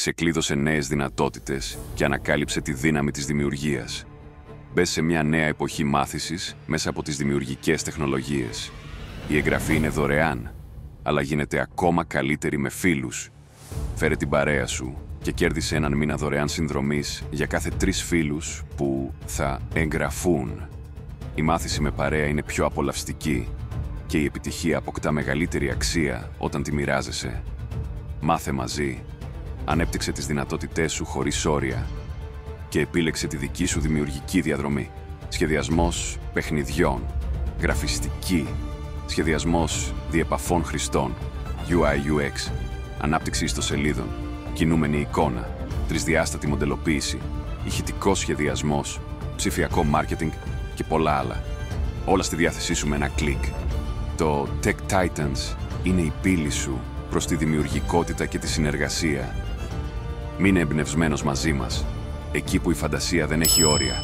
ξεκλείδωσε νέες δυνατότητες και ανακάλυψε τη δύναμη της δημιουργίας. Μπες σε μια νέα εποχή μάθησης μέσα από τις δημιουργικές τεχνολογίες. Η εγγραφή είναι δωρεάν, αλλά γίνεται ακόμα καλύτερη με φίλους. Φέρε την παρέα σου και κέρδισε έναν μήνα δωρεάν συνδρομής για κάθε 3 φίλους που θα εγγραφούν. Η μάθηση με παρέα είναι πιο απολαυστική και η επιτυχία αποκτά μεγαλύτερη αξία όταν τη μοιράζεσαι. Μάθε μαζί, ανέπτυξε τις δυνατότητές σου χωρίς όρια και επίλεξε τη δική σου δημιουργική διαδρομή. Σχεδιασμός παιχνιδιών, γραφιστική, σχεδιασμός διεπαφών χρηστών, UI/UX, ανάπτυξη ιστοσελίδων, κινούμενη εικόνα, τρισδιάστατη μοντελοποίηση, ηχητικός σχεδιασμός, ψηφιακό μάρκετινγκ και πολλά άλλα. Όλα στη διάθεσή σου με ένα κλικ. Το Tech Titans είναι η πύλη σου προς τη δημιουργικότητα και τη συνεργασία. Μείνε εμπνευσμένος μαζί μας, εκεί που η φαντασία δεν έχει όρια.